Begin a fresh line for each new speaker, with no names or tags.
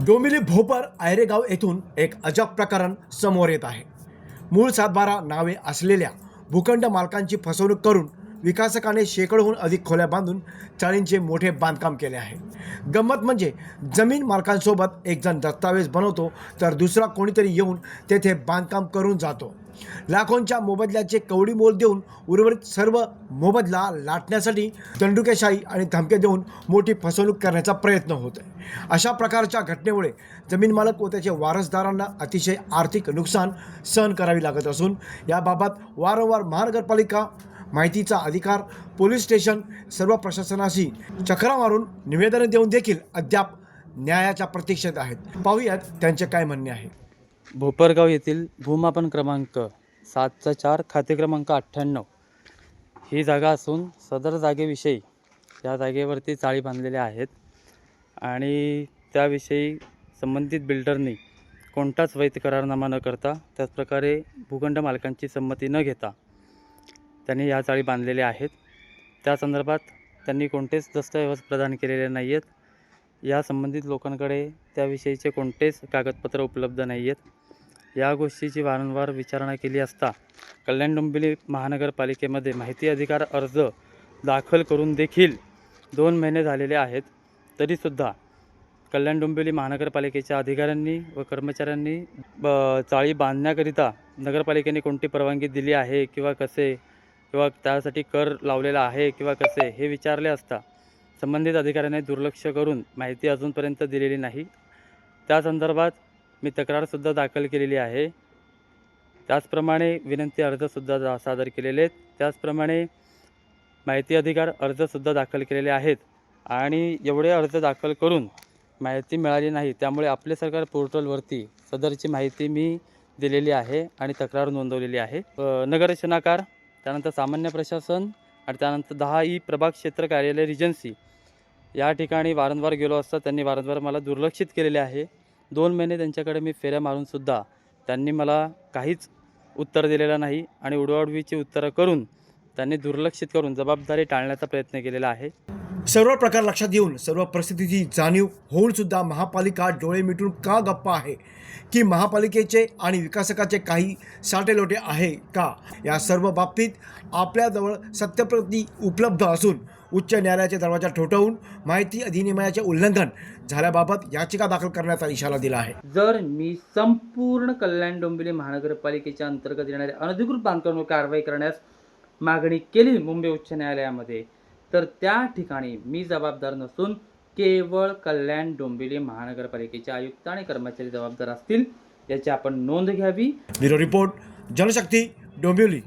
डोंबिवली भोपर आयरेगाव येथून एक अजब प्रकरण समोर येत आहे। मूळ 7/12 नावे असलेल्या भूखंड मालकांची फसवणूक करून विकासकाने शेकडोहून अधिक खोल्या बांधून चाळींचे मोठे बांधकाम केले आहे। गंमत म्हणजे जमीन मालकांसोबत एक जण दस्तावेज बनवतो तर दुसरा कोणीतरी येऊन तेथे बांधकाम करून जातो। लाखोंच्या मोबदल्याचे कवडी मोल देऊन उर्वरित सर्व मोबदला लाटण्यासाठी दंडुकेशाही आणि धमके देऊन मोठी फसवणूक करण्याचा प्रयत्न होत आहे। अशा प्रकारच्या घटनेमुळे जमीन मालक व त्याच्या वारसदारांना अतिशय आर्थिक नुकसान सहन करावी लागत असून याबाबत वारंवार महानगरपालिका, माहितीचा अधिकार, पोलीस स्टेशन सर्व प्रशासनाशी चक्रा मारून निवेदन देऊन देखील अद्याप न्यायाच्या प्रतीक्षेत आहेत। पाहूयात त्यांचे काय म्हणणे आहे।
भोपरगाव येथील भूमापन क्रमांक 7/4 खाते क्रमांक 98 ही जागा असून सदर जागेविषयी या जागेवरती चाळी बांधलेल्या आहेत आणि त्याविषयी संबंधित बिल्डरनी कोणताच वैध करारनामा न करता त्याचप्रकारे भूखंड मालकांची संमती न घेता त्यांनी या चाळी बांधलेल्या आहेत। त्या संदर्भात त्यांनी कोणतेच दस्तऐवज प्रदान केलेले नाही आहेत। या संबंधित लोकांकडे त्याविषयीचे कोणतेच कागदपत्र उपलब्ध नाही आहेत। या गोष्टीची वारंवार विचारणा केली असता कल्याण डोंबिवली महानगरपालिकेमध्ये माहिती अधिकार अर्ज दाखल करून देखील 2 महिने झालेले आहेत। तरीसुद्धा कल्याण डोंबिवली महानगरपालिकेच्या अधिकाऱ्यांनी व कर्मचाऱ्यांनी चाळी बांधण्याकरिता नगरपालिकेने कोणती परवानगी दिली आहे किंवा कसे किंवा त्यासाठी कर लावलेला आहे किंवा कसे हे विचारले असता संबंधित अधिकाऱ्याने दुर्लक्ष करून माहिती अजूनपर्यंत दिलेली नाही। त्या संदर्भात मी तक्रारसुद्धा दाखल केलेली आहे। त्याचप्रमाणे विनंती अर्जसुद्धा सादर केलेले आहेत। त्याचप्रमाणे माहिती अधिकार अर्जसुद्धा दाखल केलेले आहेत आणि एवढे अर्ज दाखल करून माहिती मिळाली नाही। त्यामुळे आपले सरकार पोर्टलवरती सदरची माहिती मी दिलेली आहे आणि तक्रार नोंदवलेली आहे। नगररचनाकार, त्यानंतर सामान्य प्रशासन आणि त्यानंतर 10E प्रभाग क्षेत्र कार्यालय रिजन्सी या ठिकाणी वारंवार गेलो असता त्यांनी वारंवार मला दुर्लक्षित केलेले आहे। 2 महिने त्यांच्याकडे मी फेऱ्या मारूनसुद्धा त्यांनी मला काहीच उत्तर दिलेलं नाही आणि उडवाउडवीची उत्तरं करून त्यांनी दुर्लक्षित करून जबाबदारी टाळण्याचा प्रयत्न केलेला आहे।
सर्व प्रकार लक्षात घेऊन सर्व परिस्थितीची जाणीव होऊन सुद्धा महापालिका डोळे मिटून का गप्प आहे? की महापालिकेचे आणि विकासकाचे काही साटेलोटे आहे का? या सर्व बाबतीत आपल्याजवळ सत्यप्रती उपलब्ध असून उच्च न्यायालयाचे दरवाजा ठोठावून माहिती अधिनियमाचे उल्लंघन झाल्याबाबत याचिका दाखल करण्याचा इशारा दिला आहे।
जर मी संपूर्ण कल्याण डोंबिवली महानगरपालिकेच्या अंतर्गत येणाऱ्या अनधिकृत बांधकामावर कारवाई करण्यास मागणी केली मुंबई उच्च न्यायालयामध्ये तर त्या ठिकाणी मी जबाबदार नसून केवळ कल्याण डोंबिवली महानगरपालिकेचे आयुक्त आणि कर्मचारी जबाबदार असतील, याची आपण नोंद घ्यावी।
Bureau report, Janshakti, Dombivli.